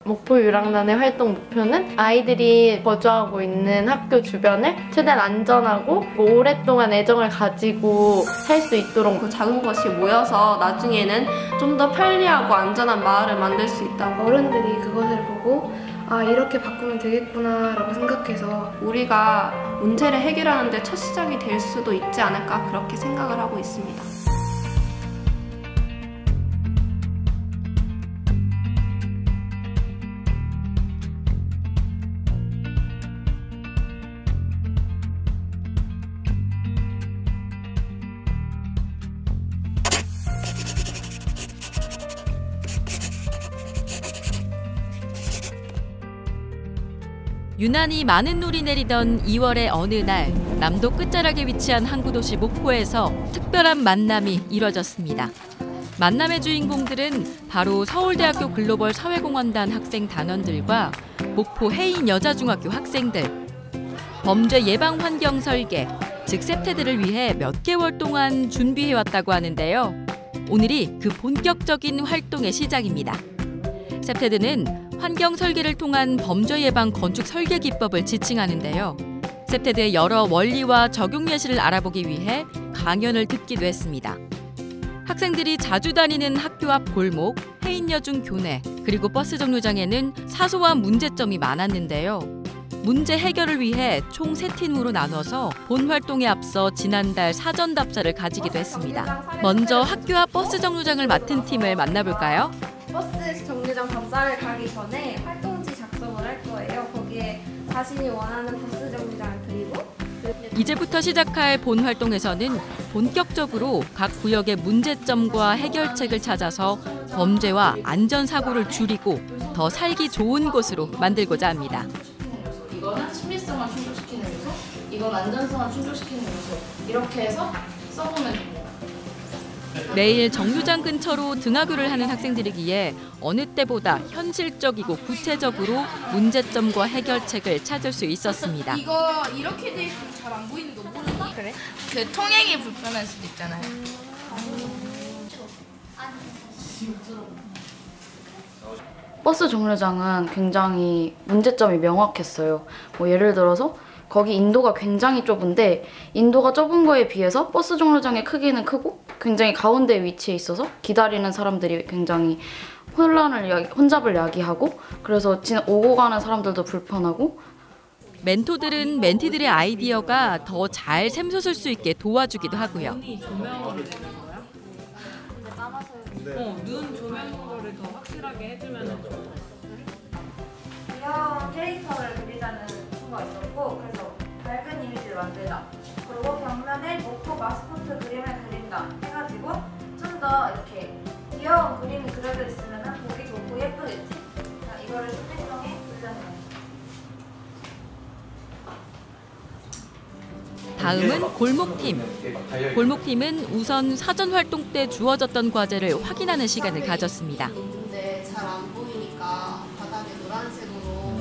목포 유랑단의 활동 목표는 아이들이 거주하고 있는 학교 주변을 최대한 안전하고 오랫동안 애정을 가지고 살 수 있도록 그 작은 것이 모여서 나중에는 좀 더 편리하고 안전한 마을을 만들 수 있다고. 어른들이 그것을 보고 아, 이렇게 바꾸면 되겠구나 라고 생각해서 우리가 문제를 해결하는 데 첫 시작이 될 수도 있지 않을까 그렇게 생각을 하고 있습니다. 유난히 많은 눈이 내리던 2월의 어느 날 남도 끝자락에 위치한 항구 도시 목포에서 특별한 만남이 이뤄졌습니다. 만남의 주인공들은 바로 서울대학교 글로벌 사회공헌단 학생 단원들과 목포 해인여자중학교 학생들. 범죄 예방 환경 설계, 즉 셉테드를 위해 몇 개월 동안 준비해왔다고 하는데요. 오늘이 그 본격적인 활동의 시작입니다. 셉테드는 환경 설계를 통한 범죄 예방 건축 설계 기법을 지칭하는데요. 셉테드의 여러 원리와 적용 예시를 알아보기 위해 강연을 듣기도 했습니다. 학생들이 자주 다니는 학교 앞 골목, 해인여중 교내, 그리고 버스 정류장에는 사소한 문제점이 많았는데요. 문제 해결을 위해 총 3팀으로 나눠서 본 활동에 앞서 지난달 사전 답사를 가지기도 했습니다. 먼저 학교 앞 버스 정류장을 맡은 팀을 만나볼까요? 버스 정류장 답사를 가기 전에 활동지 작성을 할 거예요. 거기에 자신이 원하는 버스 정류장을 그리고 이제부터 시작할 본 활동에서는 본격적으로 각 구역의 문제점과 해결책을 찾아서 범죄와 안전사고를 줄이고 더 살기 좋은 곳으로 만들고자 합니다. 이거는 심리성을 충족시키는 요소, 이건 안전성을 충족시키는 요소 이렇게 해서 써보면 됩니다. 매일 정류장 근처로 등하교를 하는 학생들이기에 어느 때보다 현실적이고 구체적으로 문제점과 해결책을 찾을 수 있었습니다. 이거 이렇게 돼 있으면 잘 안 보이는 거 모르니? 그래? 그 통행이 불편할 수도 있잖아요. 버스 정류장은 굉장히 문제점이 명확했어요. 예를 들어서 거기 인도가 굉장히 좁은데 인도가 좁은 거에 비해서 버스 정류장의 크기는 크고 굉장히 가운데 위치해 있어서 기다리는 사람들이 굉장히 혼잡을 야기하고 그래서 오고 가는 사람들도 불편하고 멘토들은 멘티들의 아이디어가 더 잘 샘솟을 수 있게 도와주기도 하고요. 눈 조명 거를 더 확실하게 해주면 좋을 귀여운 캐릭터를 그리자는 수가 있었고 그래서 밝은 이미지를 만들자 그리고 벽면에 목포 마스코트 그림을 그린다 해가지고 좀 더 이렇게 귀여운 그림이 그려져 있으면 보기 좋고 예쁘겠지? 이거를 소개성에 올려놔요. 다음은 골목팀. 골목팀은 우선 사전 활동 때 주어졌던 과제를 확인하는 시간을 가졌습니다. 근데 잘 안 보이니까 바닥에 노란색으로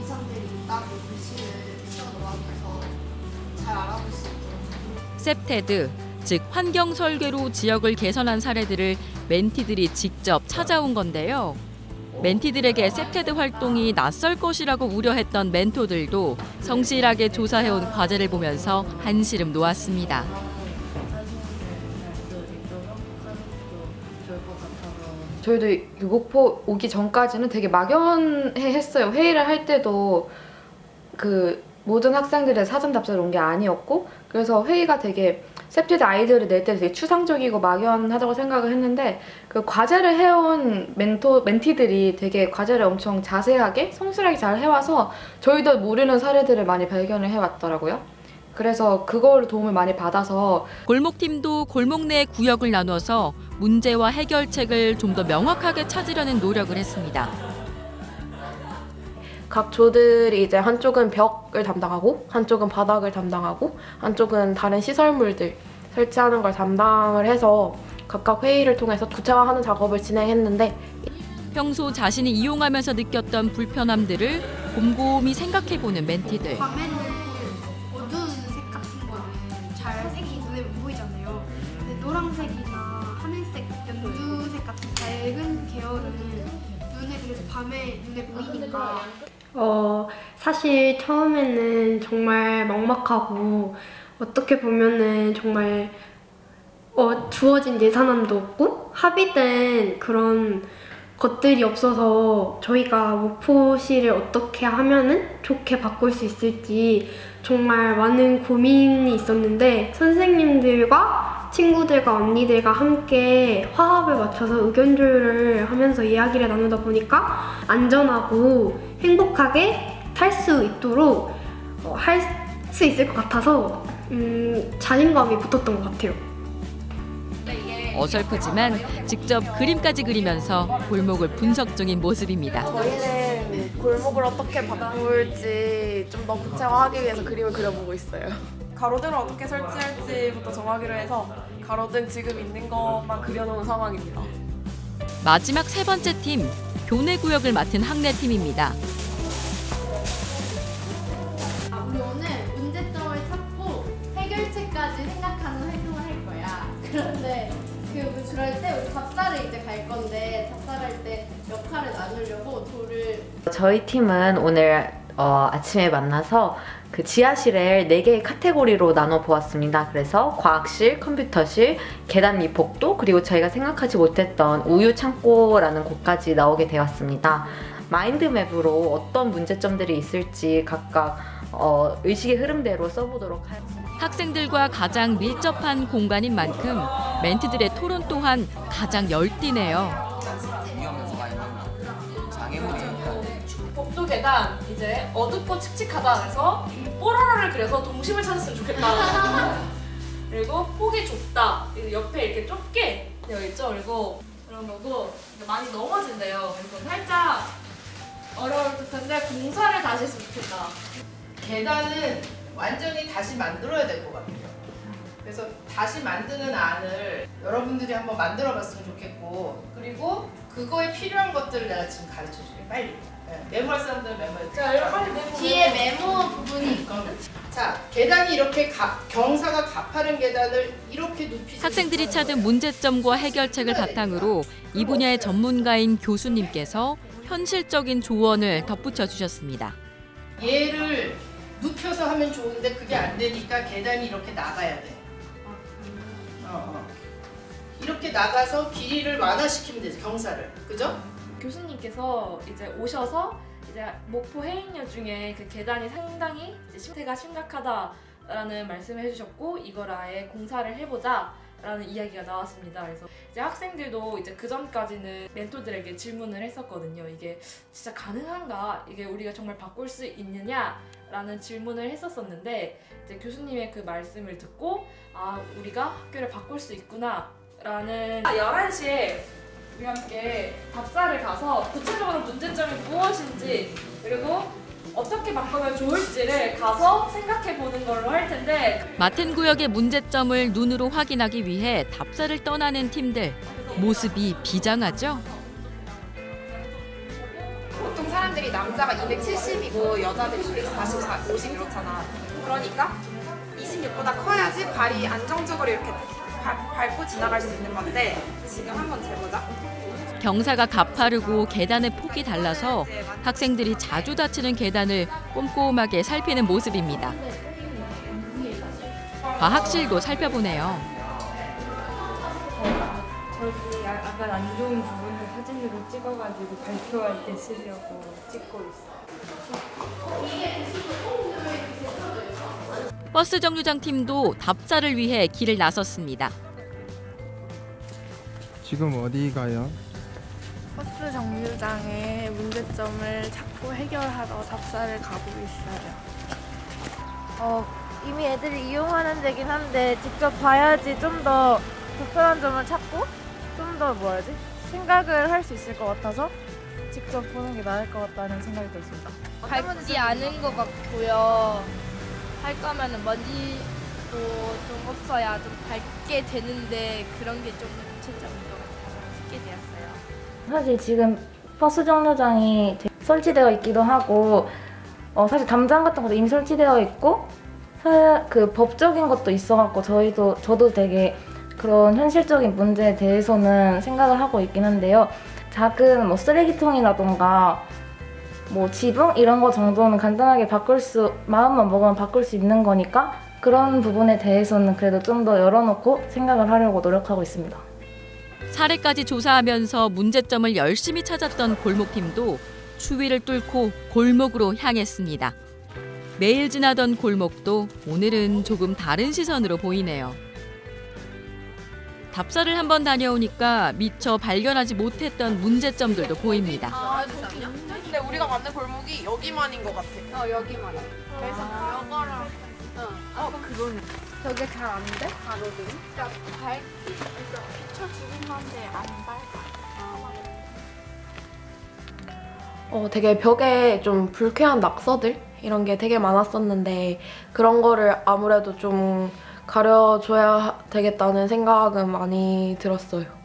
이 상태로 있다고 글씨를 써놓아서 잘 알아볼 수 있도록. 셉테드, 즉 환경 설계로 지역을 개선한 사례들을 멘티들이 직접 찾아온 건데요. 멘티들에게 셉테드 활동이 낯설 것이라고 우려했던 멘토들도 성실하게 조사해온 과제를 보면서 한시름 놓았습니다. 저희도 목포 오기 전까지는 되게 막연했어요. 회의를 할 때도 그 모든 학생들의 사전 답사를 온 게 아니었고 그래서 회의가 되게 셉테드 아이디어를 낼 때 되게 추상적이고 막연하다고 생각을 했는데 그 과제를 해온 멘티들이 되게 과제를 엄청 자세하게 성실하게 잘 해와서 저희도 모르는 사례들을 많이 발견을 해왔더라고요. 그래서 그걸 도움을 많이 받아서 골목팀도 골목 내 구역을 나눠서 문제와 해결책을 좀 더 명확하게 찾으려는 노력을 했습니다. 각 조들이 이제 한쪽은 벽을 담당하고 한쪽은 바닥을 담당하고 한쪽은 다른 시설물들 설치하는 걸 담당을 해서 각각 회의를 통해서 구체화하는 작업을 진행했는데 평소 자신이 이용하면서 느꼈던 불편함들을 곰곰이 생각해보는 멘티들. 밤에는 어두운 색 같은 거는 잘 색이 눈에 못 보이잖아요. 근데 노란색이나 하늘색, 연두색 같은 밝은 계열은 눈에 그래도 밤에 눈에 보이니까. 사실 처음에는 정말 막막하고 어떻게 보면은 정말 주어진 예산안도 없고 합의된 그런 것들이 없어서 저희가 목포시를 어떻게 하면은 좋게 바꿀 수 있을지 정말 많은 고민이 있었는데 선생님들과 친구들과 언니들과 함께 화합을 맞춰서 의견 조율을 하면서 이야기를 나누다 보니까 안전하고 행복하게 살 수 있도록 할 수 있을 것 같아서 자신감이 붙었던 것 같아요. 어설프지만 직접 그림까지 그리면서 골목을 분석 중인 모습입니다. 저희는 골목을 어떻게 바꿀지 좀 더 구체화하기 위해서 그림을 그려보고 있어요. 가로등을 어떻게 설치할지부터 정하기로 해서 가로등 지금 있는 것만 그려놓은 상황입니다. 마지막 세 번째 팀, 교내 구역을 맡은 학내팀입니다. 우리 오늘 문제점을 찾고 해결책까지 생각하는 활동을 할 거야. 그런데 그럴 때 우리 답사를 이제 갈 건데 답사할 때 역할을 나누려고 돌을 저희 팀은 오늘 아침에 만나서 그 지하실을 4개의 카테고리로 나눠 보았습니다. 그래서 과학실, 컴퓨터실, 계단 미폭도, 그리고 저희가 생각하지 못했던 우유 창고라는 곳까지 나오게 되었습니다. 마인드맵으로 어떤 문제점들이 있을지 각각 의식의 흐름대로 써보도록 하겠습니다. 학생들과 가장 밀접한 공간인 만큼 멘트들의 토론 또한 가장 열띠네요. 복도 계단 이제 어둡고 칙칙하다 해서 뽀로로를 그려서 동심을 찾았으면 좋겠다. 그리고 폭이 좁다. 옆에 이렇게 좁게 되어 있죠. 그리고 그런 거고 많이 넘어진대요. 그래서 살짝 어려울 듯한데 공사를 다시 했으면 좋겠다. 계단은 완전히 다시 만들어야 될 것 같아요. 그래서 다시 만드는 안을 여러분들이 한번 만들어 봤으면 좋겠고, 그리고 그거에 필요한 것들을 내가 지금 가르쳐 줄게. 빨리. 메모할 사람들은 메모해. 자, 빨리 메모. 뒤에 메모 부분이 있거든. 자, 계단이 이렇게 경사가 가파른 계단을 이렇게 높이. 학생들이 찾은 문제점과 해결책을 바탕으로 이 분야의 전문가인 교수님께서 현실적인 조언을 덧붙여 주셨습니다. 얘를 눕혀서 하면 좋은데 그게 안 되니까 계단이 이렇게 나가야 돼. 이렇게 나가서 길이를 완화시키면 되지, 경사를. 그죠? 교수님께서 이제 오셔서 이제 목포 해인여 중에 그 계단이 상당히 상태가 심각하다라는 말씀을 해주셨고, 이걸 아예 공사를 해보자 라는 이야기가 나왔습니다. 그래서 이제 학생들도 이제 그 전까지는 멘토들에게 질문을 했었거든요. 이게 진짜 가능한가? 이게 우리가 정말 바꿀 수 있느냐? 라는 질문을 했었었는데, 이제 교수님의 그 말씀을 듣고 우리가 학교를 바꿀 수 있구나 라는 11시에 우리 함께 답사를 가서 구체적으로 문제점이 무엇인지, 그리고 어떻게 바꾸면 좋을지를 가서 생각해보는 걸로 할 텐데, 맡은 구역의 문제점을 눈으로 확인하기 위해 답사를 떠나는 팀들. 모습이 비장하죠? 보통 사람들이 남자가 270이고 여자들이 240, 50 이렇잖아. 그러니까 26보다 커야지 발이 안정적으로 이렇게 밟고 지나갈 수 있는 건데, 지금 한번 재보자. 경사가 가파르고 계단의 폭이 달라서 학생들이 자주 다치는 계단을 꼼꼼하게 살피는 모습입니다. 과학실도 살펴보네요. 저기 약간 안 좋은 부분을 사진으로 찍어가지고 발표할 때 쓰려고 찍고 있어요. 버스 정류장 팀도 답사를 위해 길을 나섰습니다. 지금 어디 가요? 버스 정류장의 문제점을 찾고 해결하러 답사를 가고 있어요. 이미 애들이 이용하는 데긴 한데 직접 봐야지 좀 더 불편한 점을 찾고 좀 더 생각을 할 수 있을 것 같아서 직접 보는 게 나을 것 같다는 생각이 들었습니다. 밝지 않은 것 같고요. 할 거면은 먼지도 좀 없어야 좀 밝게 되는데 그런 게 좀 문제점인 것 같아서 찍게 되었어요. 사실 지금 버스 정류장이 설치되어 있기도 하고 사실 담장 같은 것도 이미 설치되어 있고 그 법적인 것도 있어갖고 저도 되게 그런 현실적인 문제에 대해서는 생각을 하고 있긴 한데요. 작은 뭐 쓰레기통이라던가 뭐 지붕 이런 거 정도는 간단하게 마음만 먹으면 바꿀 수 있는 거니까 그런 부분에 대해서는 그래도 좀 더 열어놓고 생각을 하려고 노력하고 있습니다. 사례까지 조사하면서 문제점을 열심히 찾았던 골목팀도 추위를 뚫고 골목으로 향했습니다. 매일 지나던 골목도 오늘은 조금 다른 시선으로 보이네요. 답사를 한번 다녀오니까 미처 발견하지 못했던 문제점들도 보입니다. 아, 근데 우리가 만든 골목이 여기만인 것 같아. 여기만. 그래서 이거랑 그거는. 저게 잘 안 돼? 가로등. 그러니까 비춰주긴 한데 안 밝아. 되게 벽에 좀 불쾌한 낙서들 이런 게 되게 많았었는데 그런 거를 아무래도 좀 가려줘야 되겠다는 생각은 많이 들었어요.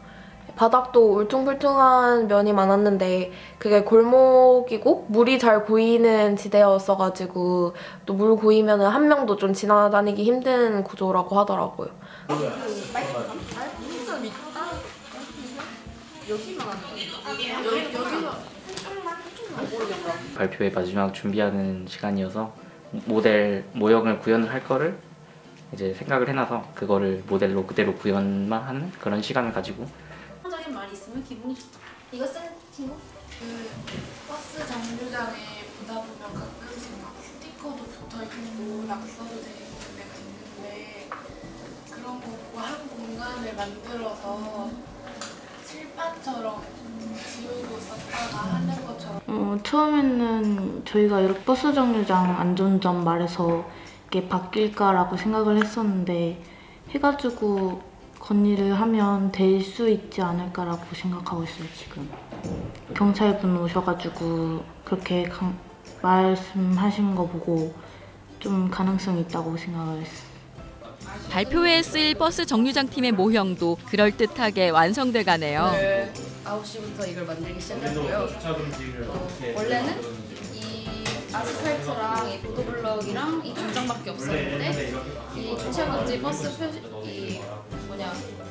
바닥도 울퉁불퉁한 면이 많았는데 그게 골목이고 물이 잘 고이는 지대였어가지고 또 물 고이면 한 명도 좀 지나다니기 힘든 구조라고 하더라고요. 발표의 마지막 준비하는 시간이어서 모형을 구현을 할 거를 이제 생각을 해놔서 그거를 모델로 그대로 구현만 하는 그런 시간을 가지고. 적인 말이 있으면 기분이 좋다. 이거 쓴 친구? 버스 정류장에 보다 보면 가끔씩 막 스티커도 붙어있고 낙서도 되어 있는 데가 있는데 그런 거 보고 한 공간을 만들어서 칠판처럼 지우고 썼다가 하는 것처럼 처음에는 저희가 이렇게 버스 정류장 안전점 말해서 이게 바뀔까라고 생각을 했었는데 해가지고 건의를 하면 될 수 있지 않을까라고 생각하고 있어요, 지금. 경찰분 오셔가지고 그렇게 말씀하신 거 보고 좀 가능성이 있다고 생각을 했어요. 발표회에 쓰일 버스 정류장 팀의 모형도 그럴듯하게 완성돼 가네요. 오늘 9시부터 이걸 만들기 시작했고요. 원래는 이 아스팔트랑 이 보도블럭이랑 이 전장밖에 없었는데 이 주차금지 버스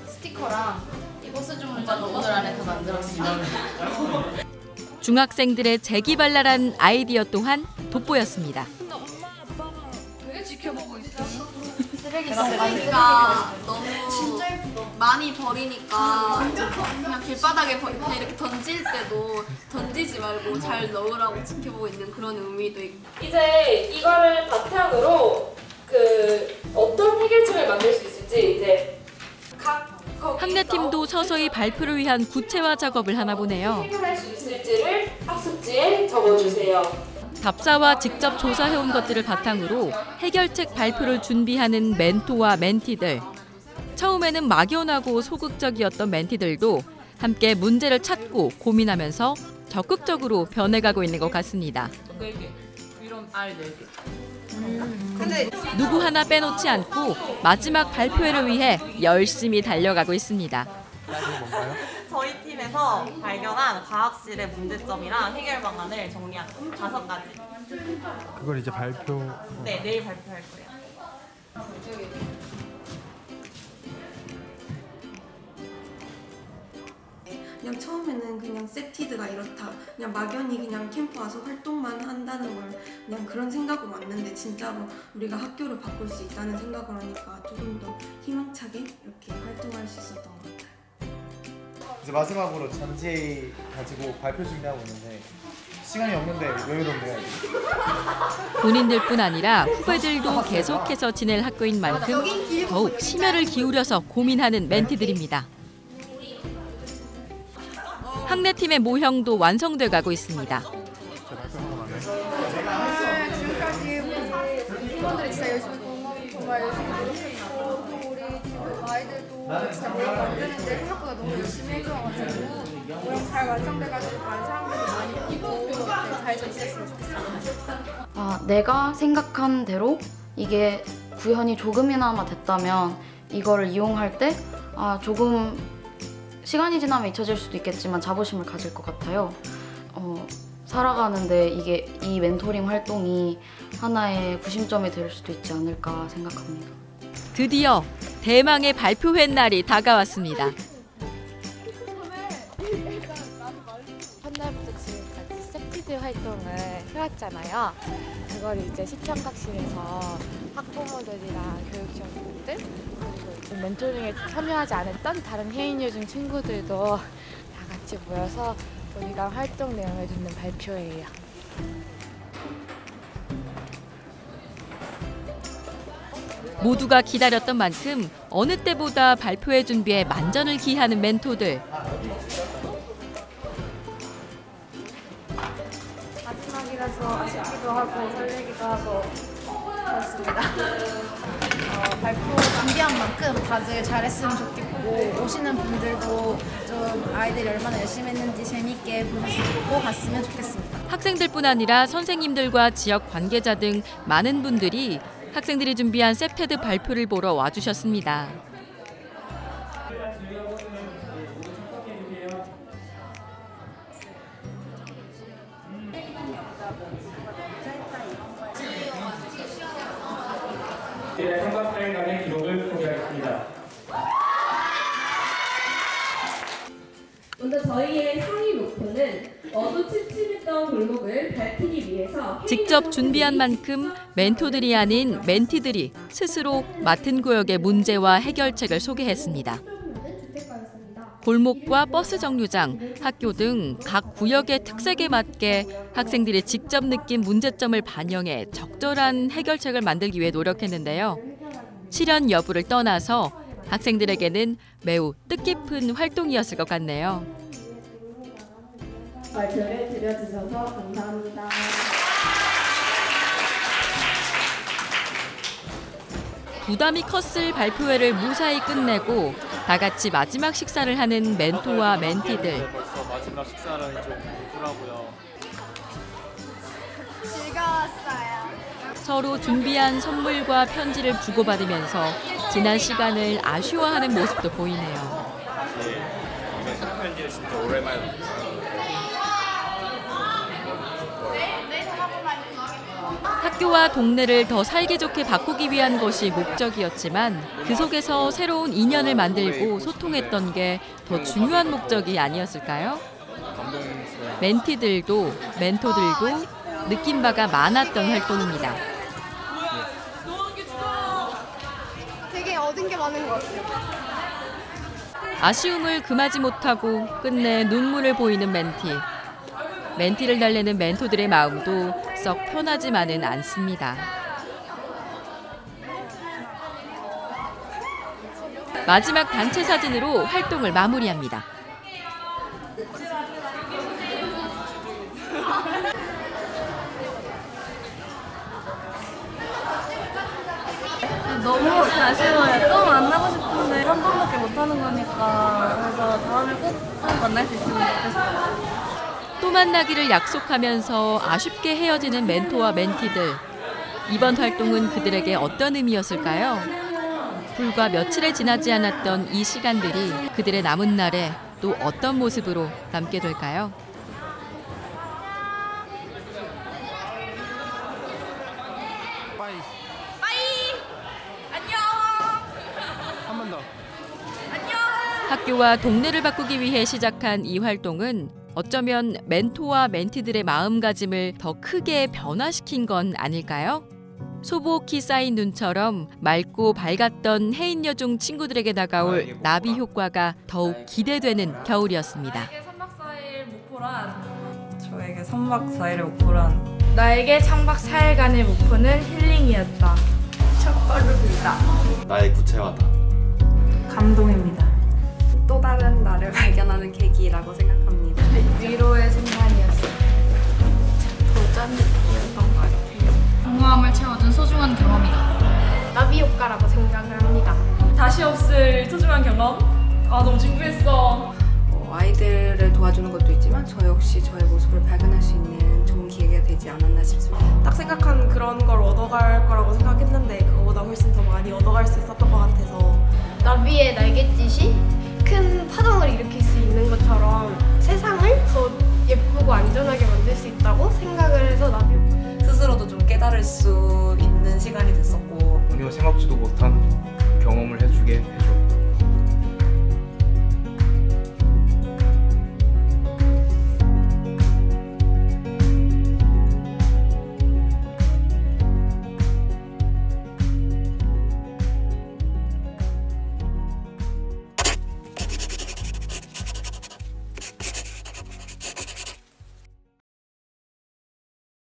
스티커랑 이 버스 정류장을 오늘 안에 다 만들었습니다. 중학생들의 재기발랄한 아이디어 또한 돋보였습니다. 왜 지켜보고 있어? 쓰레기가 너무 진짜 많이 버리니까 그냥 길바닥에 그냥 이렇게 던질 때도 던지지 말고 잘 넣으라고 지켜보고 있는 그런 의미도 있고. 이제 이거를 바탕으로 어떤 해결책을 만들 수 있을지 이제 학내팀도 서서히 발표를 위한 구체화 작업을 하나 보네요. 해결할 수 있을지를 학습지에 적어주세요. 답사와 직접 조사해온 것들을 바탕으로 해결책 발표를 준비하는 멘토와 멘티들. 처음에는 막연하고 소극적이었던 멘티들도 함께 문제를 찾고 고민하면서 적극적으로 변해가고 있는 것 같습니다. 누구 하나 빼놓지 않고 마지막 발표회를 위해 열심히 달려가고 있습니다. 저희 팀에서 발견한 과학실의 문제점이랑 해결 방안을 정리한 5가지. 그걸 이제 발표. 네, 내일 발표할 거예요. 그냥 처음에는 그냥 세티드가 이렇다, 그냥 막연히 그냥 캠프 와서 활동만 한다는 걸 그냥 그런 생각으로 왔는데 진짜로 우리가 학교를 바꿀 수 있다는 생각을 하니까 조금 더 희망차게 이렇게 활동할 수 있었던 것 같아요. 이제 마지막으로 전지A 가지고 발표 준비하고 있는데 시간이 없는데 여유롭네요. 본인들뿐 아니라 후배들도 계속해서 지낼 학교인 만큼 더욱 심혈을 기울여서 고민하는 멘티들입니다. 학내팀의 모형도 완성돼 가고 있습니다. 지금까지 팀원들이 진짜 열심히 정말 열심히 노력했고 또 우리 지금 아이들도 진짜 모형 만드는데 생각보다 너무 열심히 해줘가지고 모형 잘 완성돼가지고 많은 사람들이 많이 보고 잘 전시했으면 좋겠어요. 내가 생각한 대로 이게 구현이 조금이나마 됐다면 이거를 이용할 때 조금 시간이 지나면 잊혀질 수도 있겠지만 자부심을 가질 것 같아요. 살아가는데 이 멘토링 활동이 하나의 구심점이 될 수도 있지 않을까 생각합니다. 드디어 대망의 발표회 날이 다가왔습니다. 활동을 해왔잖아요. 그걸 이제 시청각실에서 학부모들이랑 교육지원분들 그리고 이제 멘토링에 참여하지 않았던 다른 해인여중 친구들도 다 같이 모여서 우리가 활동 내용을 듣는 발표예요. 모두가 기다렸던 만큼 어느 때보다 발표회 준비에 만전을 기하는 멘토들. 마지막이라서 아쉽기도 하고 설레기도 하고 그렇습니다. 발표 준비한 만큼 다들 잘했으면 좋겠고 오시는 분들도 좀 아이들이 얼마나 열심히 했는지 재밌게 보고 갔으면 좋겠습니다. 학생들뿐 아니라 선생님들과 지역 관계자 등 많은 분들이 학생들이 준비한 셉테드 발표를 보러 와주셨습니다. 청각사회관의 기록을 소개하겠습니다. 먼저 저희의 상위 목표는 어두침침했던 골목을 밝히기 위해서 직접 준비한 만큼 멘토들이 아닌 멘티들이 스스로 맡은 구역의 문제와 해결책을 소개했습니다. 골목과 버스 정류장, 학교 등 각 구역의 특색에 맞게 학생들이 직접 느낀 문제점을 반영해 적절한 해결책을 만들기 위해 노력했는데요. 실현 여부를 떠나서 학생들에게는 매우 뜻깊은 활동이었을 것 같네요. 발표를 들려주셔서 감사합니다. 부담이 컸을 발표회를 무사히 끝내고 다 같이 마지막 식사를 하는 멘토와 멘티들. 벌써 마지막 식사라니 좀 우울하고요. 즐거웠어요. 서로 준비한 선물과 편지를 주고받으면서 지난 시간을 아쉬워하는 모습도 보이네요. 네, 편지를 진짜 오랜만에 받았어요. 학교와 동네를 더 살기 좋게 바꾸기 위한 것이 목적이었지만 그 속에서 새로운 인연을 만들고 소통했던 게 더 중요한 목적이 아니었을까요? 멘티들도 멘토들도 느낀 바가 많았던 활동입니다. 되게 얻은 게 많은 것 같아요. 아쉬움을 금하지 못하고 끝내 눈물을 보이는 멘티. 멘티를 달래는 멘토들의 마음도 썩 편하지만은 않습니다. 마지막 단체 사진으로 활동을 마무리합니다. 너무 아쉬워요. 또 만나고 싶은데 한 번밖에 못 하는 거니까 그래서 다음에 꼭 만날 수 있으면 좋겠어요. 또 만나기를 약속하면서 아쉽게 헤어지는 멘토와 멘티들. 이번 활동은 그들에게 어떤 의미였을까요? 불과 며칠에 지나지 않았던 이 시간들이 그들의 남은 날에 또 어떤 모습으로 남게 될까요? 빠이. 안녕. 한 번 더. 학교와 동네를 바꾸기 위해 시작한 이 활동은 어쩌면 멘토와 멘티들의 마음가짐을 더 크게 변화시킨 건 아닐까요? 소복히 쌓인 눈처럼 맑고 밝았던 해인여중 친구들에게 다가올 나비 효과가 더욱 기대되는 겨울이었습니다. 저에게 3박 4일의 목표란 나에게 3박 4일간의 목표는 힐링이었다. 첫 걸음이다. 나의 구체화다. 감동입니다. 또 다른 나를 발견하는 계기라고 생각합니다. 위로의 순간이었어요. 도전이었던 것 같아요. 공허함을 채워준 소중한 경험이다. 나비 효과라고 생각을 합니다. 다시 없을 소중한 경험? 아 너무 진부했어. 아이들을 도와주는 것도 있지만 저 역시 저의 모습을 발견할 수 있는 좋은 기회가 되지 않았나 싶습니다. 딱 생각한 그런 걸 얻어갈 거라고 생각했는데 그거보다 훨씬 더 많이 얻어갈 수 있었던 것 같아서 나비의 날갯짓이 큰 파동을 일으킬 수 있는 것처럼 세상을 더 예쁘고 안전하게 만들 수 있다고 생각을 해서 나비 스스로도 좀 깨달을 수 있는 시간이 됐었고 전혀 생각지도 못한